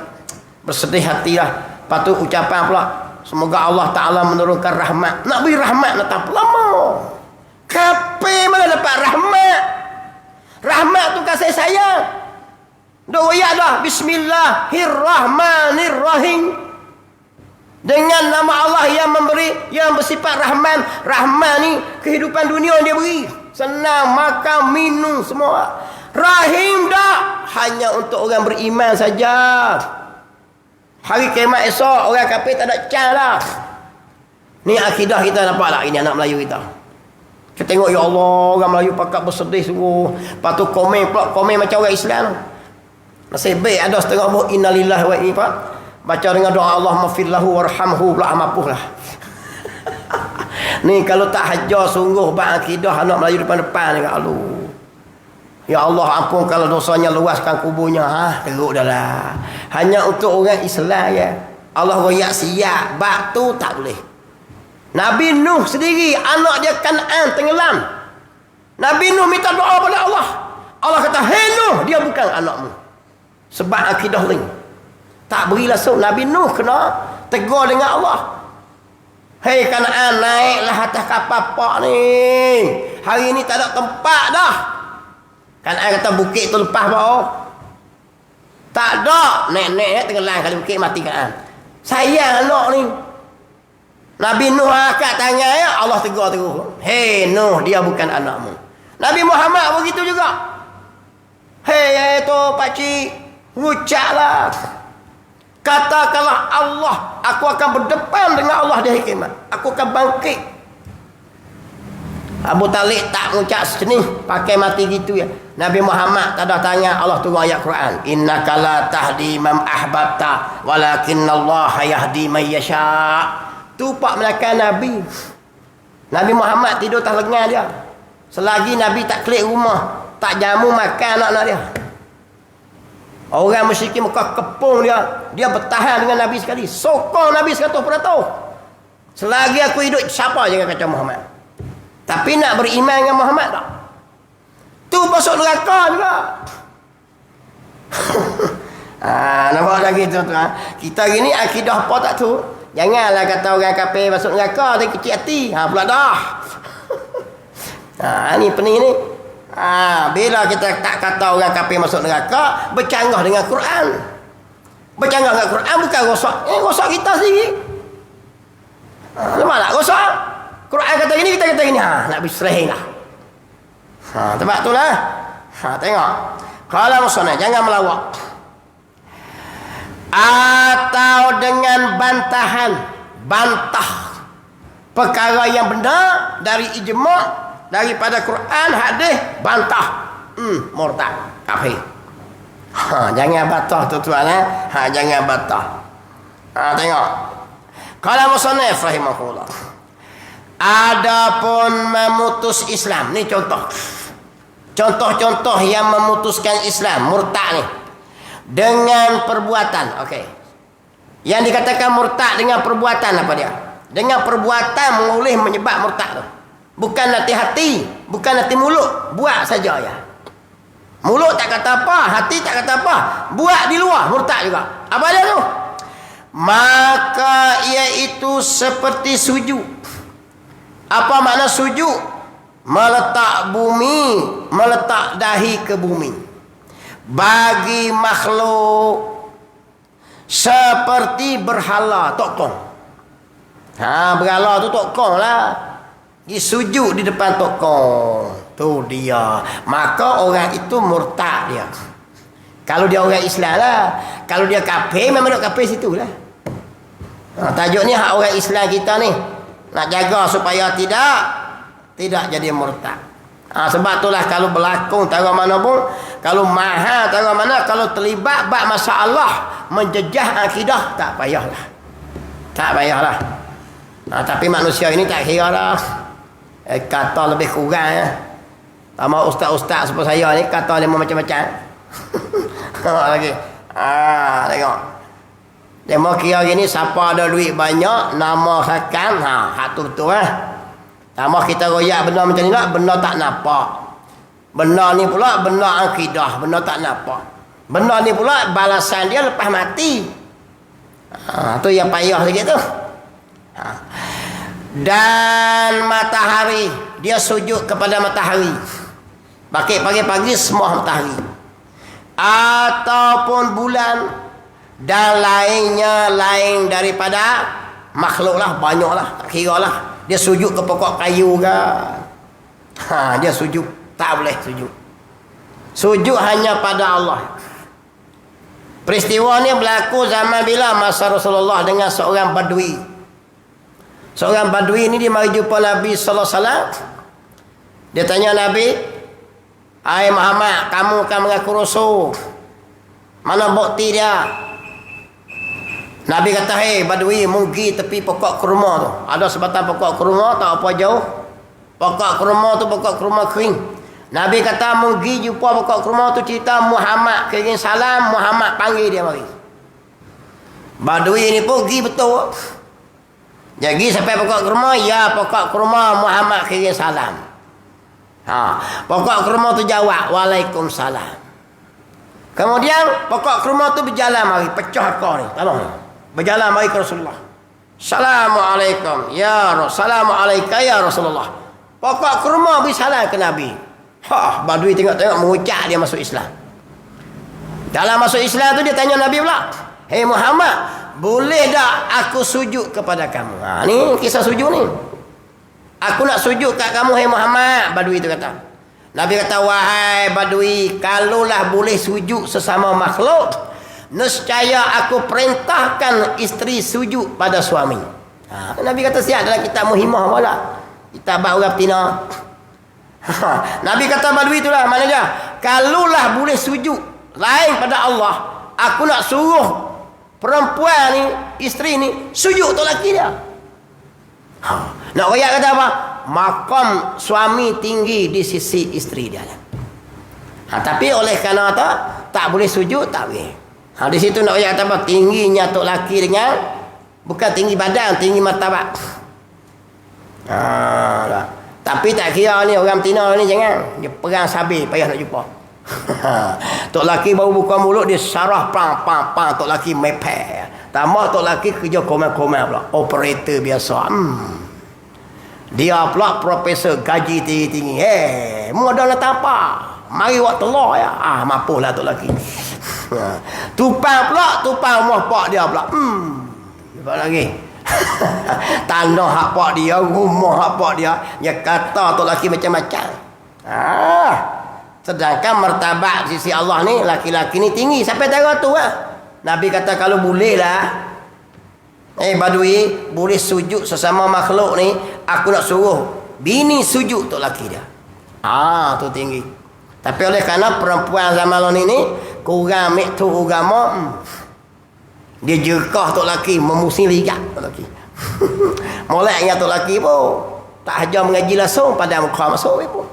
[SPEAKER 1] bersedih hati lah. Lepas tu ucapan pula, semoga Allah Ta'ala menurunkan rahmat. Nak beri rahmat nak tak lama. Kafir mana dapat rahmat? Rahmat tu kasih sayang. Doa dah Bismillahirrahmanirrahim. Dengan nama Allah yang memberi, yang bersifat Rahman. Rahman ni kehidupan dunia dia beri. Senang, makan, minum semua. Rahim dah hanya untuk orang beriman saja. Hari kiamat esok orang kafir tak ada can lah. Ni akidah kita nampak tak? Ini anak Melayu kita. Kita tengok ya Allah, orang Melayu pakat bersedih sungguh. Lepas tu komen pula, komen macam orang Islam. Nasib baik ada setengah buah innalillahi wa inna baca dengan doa Allah mafillahu warhamhu pula mampulah. Ni kalau tak hajar sungguh bab akidah anak Melayu depan-depan ni kalau ya Allah ampun kalau dosanya luaskan kuburnya teruk dah lah. Hanya untuk orang Islam ya. Allah royak siap bab tu tak boleh. Nabi Nuh sendiri anak dia Kan'an tenggelam. Nabi Nuh minta doa pada Allah. Allah kata, "Hei Nuh, dia bukan anakmu." Sebab akidah lain. Tak beri langsung. Nabi Nuh kena tegur dengan Allah. "Hei Kan'an, naiklah atas kapal pak ni. Hari ni tak ada tempat dah." Kan'an kata bukit tu lepas bawah. Tak ada. Naik-naik tenggelam kali bukit mati Kan'an. Sayang anak ni. Nabi Nuh angkat tangan ya, Allah tegur. "Hei Nuh, dia bukan anakmu." Nabi Muhammad begitu juga. "Hei tu pakcik, ucaplah. Katakanlah Allah, aku akan berdepan dengan Allah di hari kiamat. Aku akan bangkit." Abu Talib tak mengucap sejenis, pakai mati gitu ya. Nabi Muhammad tak ada tanya, Allah turun ayat Quran, "Innaka la tahdi man ahbabta, walakinnallaha yahdi man yasha." Tu pak melakar Nabi. Nabi Muhammad tidur atas lengan dia. Selagi Nabi tak klik rumah, tak jamu makan anak-anak dia. Orang musyrikin Mekah kepung dia. Dia bertahan dengan Nabi sekali. Sokong Nabi 100%. Selagi aku hidup, siapa jangan kacau Muhammad. Tapi nak beriman dengan Muhammad tak? Tu masuk neraka juga. Nampak lagi tu. Kita gini akidah apa tak tu? Janganlah kata orang kafir masuk neraka dia kecil hati. Pula dah. Ni pening ni. Bila kita tak kata orang kafir masuk neraka, bercanggah dengan Quran. Bercanggah dengan Quran bukan rosak. Rosak kita sendiri. Nampak tak? Rosak. Quran kata gini, kita kata gini. Nak berserah lah. Tempat tu lah. Tengok. Kalau musuhnya, jangan melawak. Atau dengan bantahan. Bantah perkara yang benar dari ijma', daripada Quran, hadis, bantah. Murtad, kafir. Jangan bantah tuan-tuan. Jangan bantah. Tengok. Kalau musannif rahimahullah, adapun memutus Islam, ni contoh. Contoh-contoh yang memutuskan Islam, murtad ni. Dengan perbuatan. Okey. Yang dikatakan murtad dengan perbuatan apa dia? Dengan perbuatan boleh menyebab murtad tu. Bukan nanti hati, bukan nanti mulut, buat saja ya. Mulut tak kata apa, hati tak kata apa, buat di luar, murtad juga. Apa dia tu? Maka iaitu seperti sujud. Apa makna sujud? Meletak bumi, meletak dahi ke bumi. Bagi makhluk seperti berhala tokong. Berhala tu tokong lah. Dia sujud di depan tokong. Tu dia. Maka orang itu murtad dia. Kalau dia orang Islam lah. Kalau dia kafir, memang duk kafir situ lah. Tajuk ni hak orang Islam kita ni. Nak jaga supaya tidak jadi murtad. Sebab itulah kalau berlaku tara mana pun, kalau mahal tara mana, kalau terlibat bab masalah menjejah akidah, tak payahlah. Tak payahlah. Tapi manusia ini tak kira dah. Kata lebih kurang ya. Sama ustaz-ustaz seperti saya ni kata dia macam-macam. Lagi. Tengok. Dia mau kira gini, siapa ada duit banyak, nama rakan, hak tu betul lah. Sama kita royak benda macam ni lah, benda tak nampak. Benda ni pula benda akidah, benda tak nampak. Benda ni pula balasan dia lepas mati. Tu yang payah sikit tu. Dan matahari, dia sujud kepada matahari. Pakai pagi-pagi semua matahari. Ataupun bulan dan lainnya, lain daripada makhluk lah, banyak lah, tak kira lah. Dia sujud ke pokok kayu ke. Dia sujud. Tak boleh sujud. Sujud hanya pada Allah. Peristiwa ni berlaku zaman bila? Masa Rasulullah dengan seorang badui. Seorang badui ni dia mari jumpa Nabi sallallahu alaihi wasallam. Dia tanya Nabi, "Hai Muhammad, kamu kan mengaku rasul. Mana bukti dia? Nabi kata, hei Badui, pergi tepi pokok kurma tu. Ada sebatang pokok kurma, tak apa jauh. Pokok kurma tu pokok kurma kering. Nabi kata, pergi jumpa pokok kurma tu, cerita Muhammad kirim salam, Muhammad panggil dia mari. Badui ni pun pergi betul. Jadi sampai pokok kurma, ya pokok kurma Muhammad kirim salam. Pokok kurma tu jawab, Waalaikumsalam. Kemudian pokok kurma tu berjalan mari, pecah akar ni. Tolong ni. Berjalan mari ke Rasulullah. Assalamualaikum ya Assalamualaikum ya Rasulullah. Pokok kurma beri salam ke Nabi. Badui tengok-tengok mengucap dia masuk Islam. Dalam masuk Islam tu dia tanya Nabi pula, hei Muhammad, boleh tak aku sujud kepada kamu? Ni kisah sujud ni. Aku nak sujud kat kamu, hei Muhammad. Badui tu kata. Nabi kata, wahai Badui, kalaulah boleh sujud sesama makhluk, nescaya aku perintahkan isteri sujud pada suami. Nabi kata siap dalam kitab Muhimah pula. Kita bab orang betina. Nabi kata Badui itulah, mana dia? Kalaulah boleh sujud lain pada Allah, aku nak suruh perempuan ni, isteri ni sujud untuk lelaki dia. Nak royak kata apa? Makam suami tinggi di sisi isteri dia. Tapi oleh kerana tak boleh sujud, tak boleh. Di situ nak royak kata apa? Tingginya tok lelaki dengan, bukan tinggi badan, tinggi martabat. Tapi tak kira ni orang betina ni, jangan dia perang sabit payah nak jumpa. Tok laki baru buka mulut dia sarah pang tok laki mepek. Tambah tok laki kerja komel-komel pula, operator biasa. Dia pula profesor gaji tinggi-tinggi. Modal nak apa? Mari waktu telur ya. Mampulah tok laki. Tupang rumah pak dia pula. Apa lagi? Tanah hak pak dia, rumah hak pak dia, dia kata tok laki macam-macam. Sedangkan martabat sisi Allah ni, laki-laki ni tinggi sampai darah tu Nabi kata kalau boleh lah, Badui, boleh sujud sesama makhluk ni, aku nak suruh bini sujud tok laki dia. Tu tinggi. Tapi oleh kerana perempuan zaman ni kurang mek tu agama, dia jerkah tok laki, memusing ligat tok laki. Molek dengan tok laki pun tak hajar mengaji langsung pada muka masuk pun.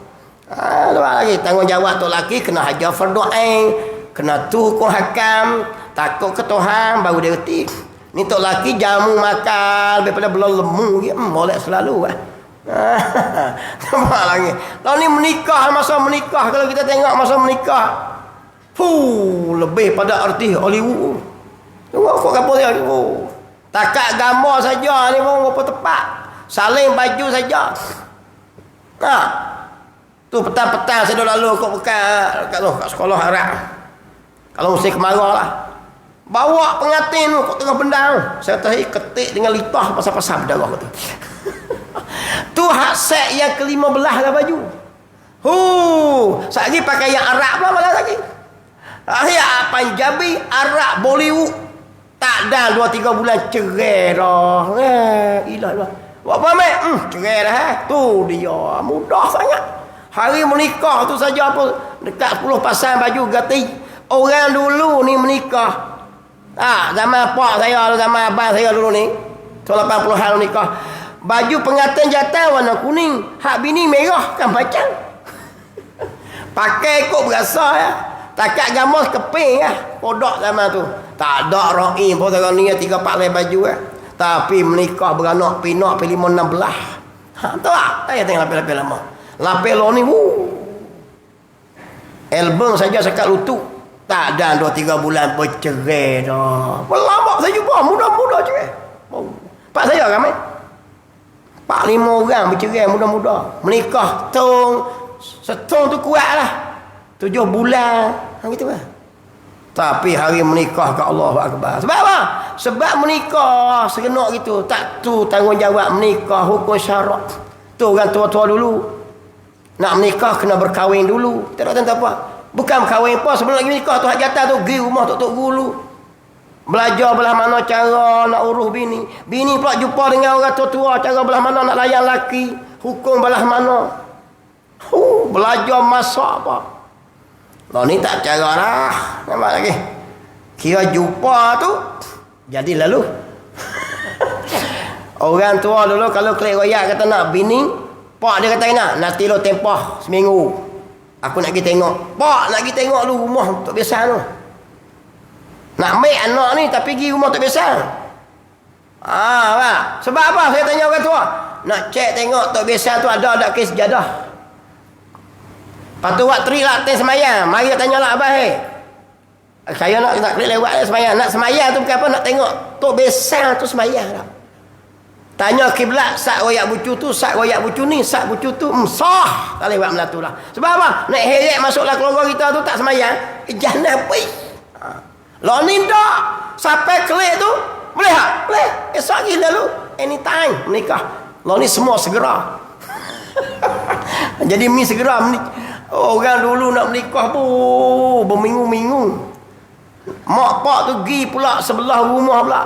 [SPEAKER 1] Lepas lagi tanggungjawab tok laki kena hajar fardu ain, kena tu hukum hakam, takut ke Tuhan baru dia reti. Ni tok laki jamu makan daripada belum lemu dia, molek selalu Nampak lagi. Lalu ni menikah, masa menikah, kalau kita tengok masa menikah, lebih pada artis Hollywood. Tengok kok kapal dia. Takat gambar saja ni pun berapa tepat. Saling baju saja. Tu petang-petang saya dah lalu kok kat sekolah Arab. Kalau musim kemarau lah. Bawa pengantin kok tengah bendang. Saya tahu ketik dengan litah pasal-pasal berdarah tu. Tu hak set yang ke-15 lah baju. Sekali pakai yang Arab pula malah lagi. Ya Punjabi, Arab, Bollywood. Tak dah 2-3 bulan cerai dah. Ilah. Buat apa mek? Cerai dah. Tu dia. Mudah sangat. Hari menikah tu saja apa? Dekat 10 pasang baju ganti. Orang dulu ni menikah. Zaman pak saya, zaman abang saya dulu ni. 80-an menikah. Baju pengantin jantan warna kuning. Hak bini merah kan macam. Pakai ikut berasa ya. Takat gambar keping kodok zaman tu. Tak ada roi pun sekarang ni 3-4 baju Tapi menikah beranak pinak pi 5-6 belah. Tahu tak? Saya tengok lapis-lapis lama. Lapis lo ni album saja sekat lutut. Tak ada 2-3 bulan bercerai dah. Lama saya jumpa muda-muda cerai. Pak saya ramai. 4-5 orang bercerai muda-muda. Menikah setong tu kuat lah. 7 bulan. Gitu kan. Tapi hari menikah ke Allah Akbar. Sebab apa? Sebab menikah serenok gitu. Tak tu tanggungjawab menikah, hukum syarat. Tu orang tua-tua dulu. Nak menikah kena berkahwin dulu. Tak ada apa. Bukan berkahwin apa. Sebelum lagi menikah tu hak jatah tu pergi rumah tok-tok guru. Belajar belah mana cara nak urus bini. Bini pula jumpa dengan orang tua-tua cara belah mana nak layan laki. Hukum belah mana. Belajar masak apa. Ni tak cara lah. Nampak lagi. Kira jumpa tu jadi lalu. Orang tua dulu kalau klik royak kata nak bini, pak dia kata nanti lo tempoh seminggu. Aku nak pergi tengok. Pak nak pergi tengok lu rumah tak biasa tu. Nak make anak ni tapi pergi rumah tak biasa. Pak. Sebab apa saya tanya orang tua? Nak cek tengok tak biasa tu ada tak kes sejadah. Lepas tu buat trik lah teng semayang. Mari tanya lah abah saya nak klik lewat semayang. Nak semayang tu bukan apa, nak tengok tak biasa tu semayang tak. Tanya kiblat sak royak bucu tu, sak royak bucu ni, sak bucu tu sah. Tak lewat melatu lah. Sebab apa? Nak heret masuklah keluarga kita tu tak semayang. Jangan pergi. Lo ni tak. Sampai klik tu boleh tak? Boleh. Esok lagi lalu. Anytime menikah. Lo ni semua segera. Jadi mi segera menikah. Orang dulu nak menikah pun berminggu-minggu. Mak pak tu pergi pula sebelah rumah pula.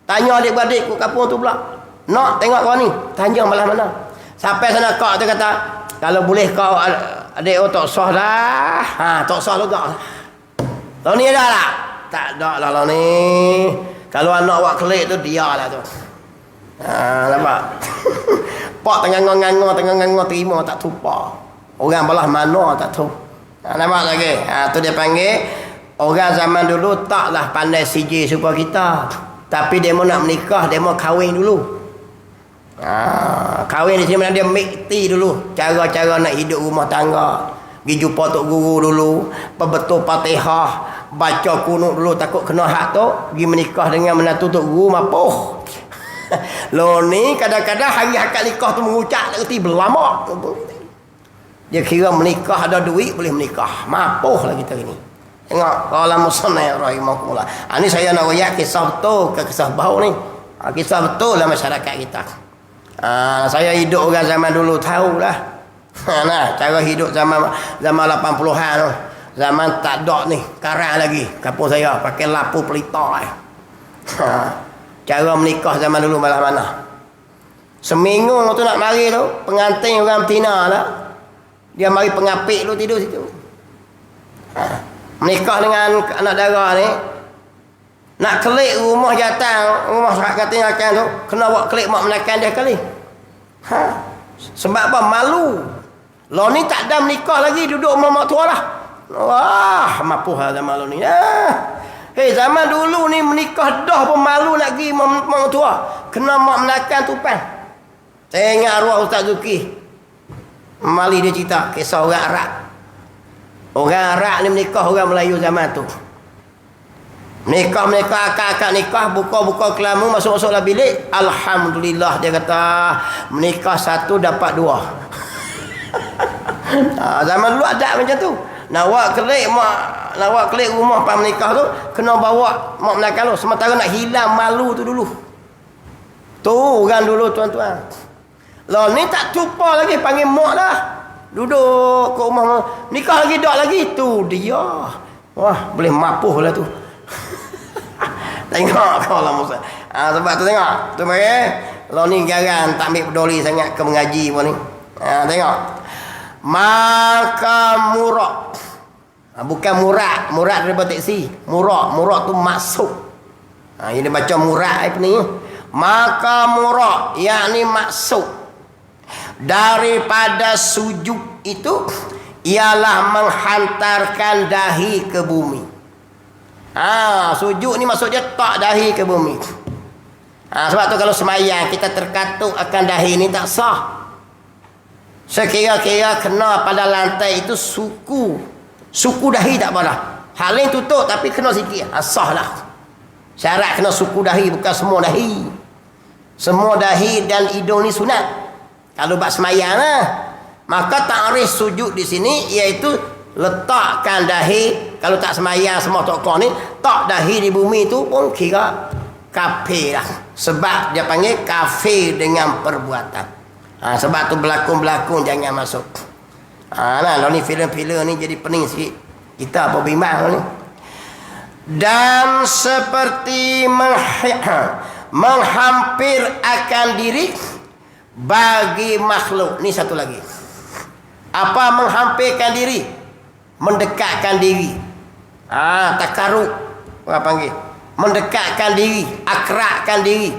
[SPEAKER 1] Tanya adik-beradik kat kampung tu pula. Nak tengok kau ni. Tanya malah mana. Sampai sana kak tu kata, kalau boleh kau adik tak sah dah. Tak sah juga. Lo ni ada tak? Tak ada lah lo ni. Kalau anak awak kelik tu dia lah tu. Nampak? Pak tengah-tengah terima tak tumpah. Orang belah mana tak tahu. Nampak lagi? Tu dia panggil orang zaman dulu taklah pandai sijil supaya kita. Tapi dia mau nak menikah, dia mau kahwin dulu. Kahwin di sini mana dia mikti dulu cara-cara nak hidup rumah tangga. Pergi jumpa tok guru dulu, betul Fatihah, baca kunut dulu takut kena hak tu, pergi menikah dengan menantu tok guru mapuh. Lo ni kadang-kadang hari akad nikah tu mengucap tak reti berlama. Dia kira menikah ada duit boleh menikah. Mapuh lah kita ni. Tengok qala musannaf rahimahullah. Ini saya nak royak kisah betul ke kisah bau ni. Kisah betul lah masyarakat kita. Saya hidup orang zaman dulu tahulah. Nah, cara hidup zaman 80-an tu. Zaman tak ada ni, karang lagi. Kampung saya pakai lampu pelita. Cara menikah zaman dulu malah mana. Seminggu tu nak mari tu, pengantin orang betina lah. Dia mari pengapik tu tidur situ. Menikah dengan anak dara ni. Nak kelik rumah jatang, rumah katanya akan tu, kena buat kelik mak menakan dia kali. Sebab apa? Malu. Lo ni tak ada menikah lagi, duduk rumah mak tua lah. Wah, mapuh lah zaman lo ni. Zaman dulu ni menikah dah pun malu nak pergi mak tua. Kena mak menakan tupan. Saya ingat arwah Ustaz Zuki. Mali dia cerita kisah orang Arab. Orang Arab ni menikah orang Melayu zaman tu. Menikah akak-akak nikah, buka-buka kelamu, masuk-masuklah bilik. Alhamdulillah dia kata menikah satu dapat dua. Zaman dulu ada macam tu. Nak buat kelik rumah pak menikah tu kena bawa mak menakan tu, sementara nak hilang malu tu dulu. Tu orang dulu tuan-tuan. Lah ni tak tupa lagi panggil mak dah. Duduk kat rumah nikah lagi dak lagi tu dia. Wah, boleh mapuh lah tu. Tengok kau lah Musa. Sebab tu tengok. Tu bagi. Lah ni garang tak ambil peduli sangat ke mengaji pun ni. Tengok. Maka murak. Bukan murak daripada teksi. Murak tu masuk. Ini baca murak apa ni? Maka murak yakni masuk daripada sujud itu ialah menghantarkan dahi ke bumi. Sujud ni maksudnya tak dahi ke bumi. Sebab tu kalau semayang kita terkatuk akan dahi ni tak sah. Sekira-kira kena pada lantai itu suku dahi tak apa dah. Hal lain tutup tapi kena sikit. Sah lah. Syarat kena suku dahi, bukan semua dahi. Semua dahi dan hidung ni sunat. Kalau buat semayang lah. Maka ta'rif sujud di sini iaitu letakkan dahi. Kalau tak semayang semua tokoh ni, tak dahi di bumi tu pun kira kafir lah. Sebab dia panggil kafir dengan perbuatan. Sebab tu berlakon-berlakon jangan masuk. Lah ni filem-filem ni jadi pening sikit. Kita apa bimbang ni. Dan seperti menghampir akan diri bagi makhluk. Ni satu lagi. Apa menghampirkan diri? Mendekatkan diri. Takaruk. Orang panggil. Mendekatkan diri, akrabkan diri.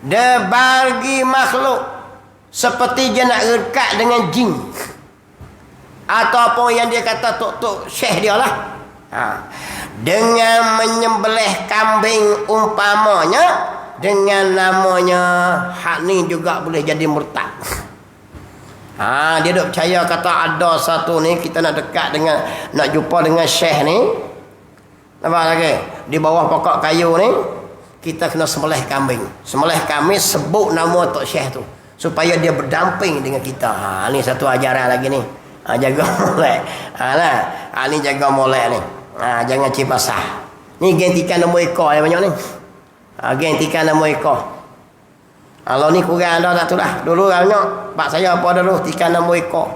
[SPEAKER 1] Dia bagi makhluk seperti dia nak dekat dengan jin. Ataupun yang dia kata tok-tok syekh dia lah. Dengan menyembelih kambing umpamanya, dengan namanya hak ni juga boleh jadi murtad. Dia duk percaya kata ada satu ni kita nak dekat dengan, nak jumpa dengan syekh ni. Nampak lagi? Di bawah pokok kayu ni kita kena sembelih kambing. Sembelih kambing sebut nama tok syekh tu supaya dia berdamping dengan kita. Ni satu ajaran lagi ni. Jaga molek. Ni jaga molek ni. Jangan cipasah. Ni geng tikan nombor ekor yang banyak ni. Geng tikan nombor ekor. Kalau ni kurang dah tak tu lah. Dulu banyak. Pak saya apa dulu tikan nombor ekor.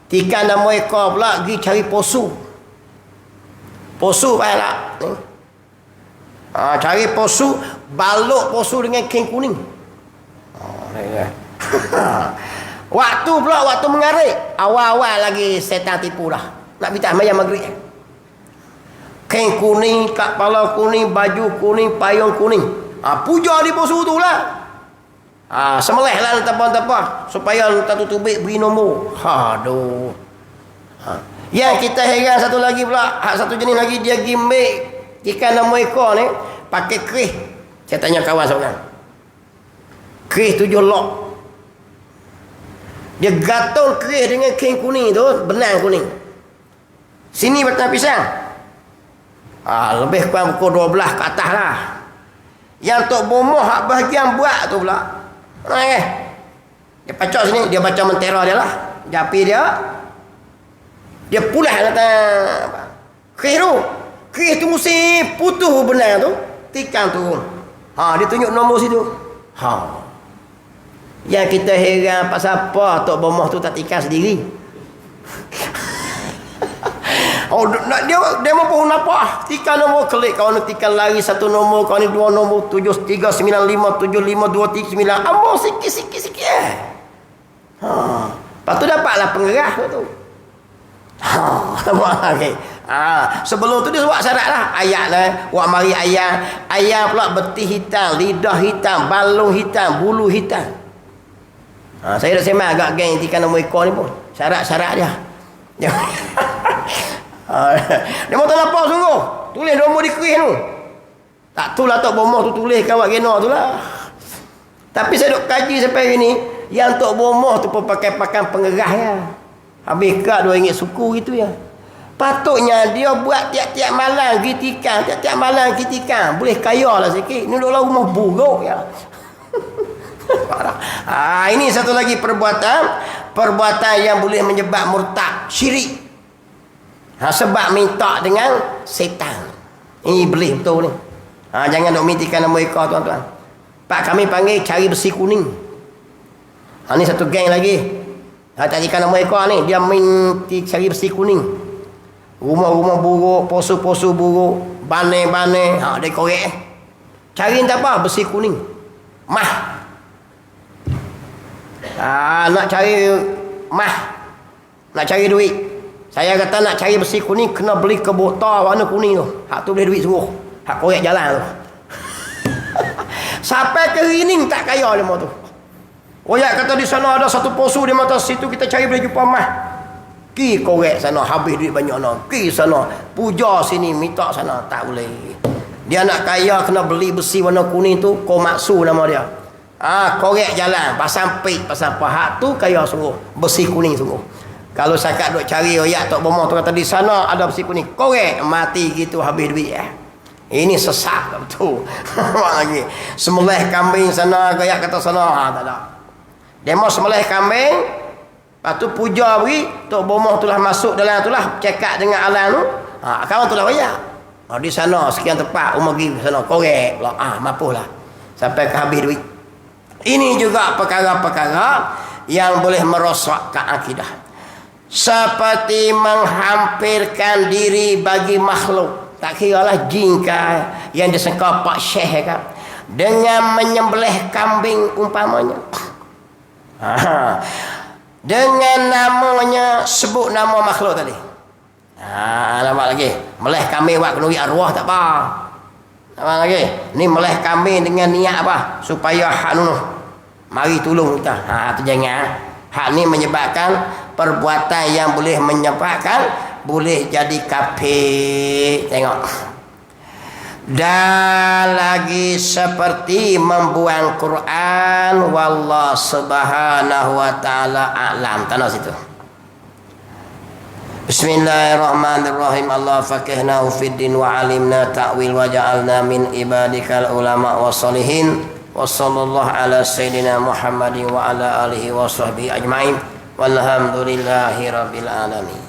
[SPEAKER 1] Tikan nombor ekor pula pergi cari posu. Posu payah tak ni. Cari posu, balut posu dengan kain kuning. Waktu pula waktu mengarik, awal-awal lagi setan tipu dah. Nak bitah mayam maghrib. Kain kuning, kat kepala kuning, baju kuning, payung kuning. Puja di posu tu lah. Semelih lah tepah-tepah supaya tak tutubik beri nombor. Aduh. Yang kita heran satu lagi pula, satu jenis lagi dia gimmick ikan nombor ekor ni pakai kerih. Saya tanya kawan seorang. Kerih 7 lok. Dia gantung kerih dengan kain kuning tu, benang kuning. Sini batang pisang. Lebih kurang pukul 12 ke atas lah. Yang Tok Bomoh hak bahagian buat tu pula. Dia pacak sini, dia baca mentera dia lah. Japi dia. Dia pulas kata kerih tu. Kerih tu mesti putus benang tu. Tikam tu. Dia tunjuk nombor situ. Yang kita heran pasal apa Tok Bomoh tu tak tikam sendiri. Dia mampu nampak tikam nombor klik. Kau ni tikam lari satu nombor, kau ni dua nombor, 7395 75239. Ambo sikit. Lepas tu dapatlah pengerah tu. Okay. Sebelum tu dia buat syarat lah. Ayat lah. Buat mari ayat. Ayat pula betih hitam, lidah hitam, balung hitam, bulu hitam. Saya dah sembang agak geng tikan nombor ekor ni pun. Syarat-syarat dia. Dia mau tak apa sungguh. Tulis nombor di kerih tu. Tak tu lah Tok Bomoh tu tulis kawat gena tu lah. Tapi saya duk kaji sampai hari ni. Yang Tok Bomoh tu pun pakai pakan pengerah ya. Habis kat RM2 suku gitu ya. Patutnya dia buat tiap-tiap malam gitikan. Tiap-tiap malam gitikan. Boleh kaya lah sikit. Ni duduk rumah buruk ya. Ini satu lagi perbuatan yang boleh menyebab murtad, syirik. Sebab minta dengan setan. Ini iblis betul ni. Jangan duk mintikan nama ekor tuan-tuan. Pak kami panggil cari besi kuning. Ni satu geng lagi. Tadikan nama ekor ni, dia minti cari besi kuning. Rumah-rumah buruk, posu-posu buruk, bane-bane, dia korek. Cari entah apa, besi kuning. Mah. Nak cari mah. Nak cari duit. Saya kata nak cari besi kuning, kena beli kebotol warna kuning tu. Hak tu boleh duit suruh. Hak korek jalan tu. Sampai ke Rining tak kaya dia mau tu. Royak kata di sana ada satu posu di mata situ kita cari boleh jumpa mah. Ki korek sana habis duit banyak nak. Ki sana puja sini minta sana tak boleh. Dia nak kaya kena beli besi warna kuning tu Komatsu nama dia. Korek jalan pasang pik pasang pahat tu kaya sungguh besi kuning sungguh. Kalau sakat duk cari royak Tok Bomoh tu kata di sana ada besi kuning korek mati gitu habis duit ya. Ini sesat betul. Lagi sembelih kambing sana kayak kata sana tak ada. Demo sembelih kambing, lepas tu puja beri, Tok Bomoh tu lah masuk dalam tu lah, cakap dengan alam tu. Kawan tu lah royak. Di sana sekian tempat umur pergi sana korek pula. Mampulah sampai ke habis duit. Ini juga perkara-perkara yang boleh merosakkan akidah. Seperti menghampirkan diri bagi makhluk. Tak kira lah jin kah, yang disangka Pak Syekh kah. Dengan menyembelih kambing umpamanya. Dengan namanya, sebut nama makhluk tadi. Nampak lagi. Meleh kami buat kenduri arwah tak apa. Nampak lagi. Ni meleh kami dengan niat apa? Supaya hak nu mari tolong kita. Tu jangan. Hak ni menyebabkan perbuatan yang boleh menyebabkan boleh jadi kafir. Tengok. Dan lagi seperti membuang Quran, wallahu subhanahu wa ta'ala a'lam. Tanah situ. Bismillahirrahmanirrahim. Allah faqihnahu fid din wa alimna ta'wil wa ja'alna min ibadikal ulama wa salihin. Wa sallallahu ala sayyidina Muhammadin wa ala alihi wa sahbihi ajma'in. Walhamdulillahi rabbil alamin.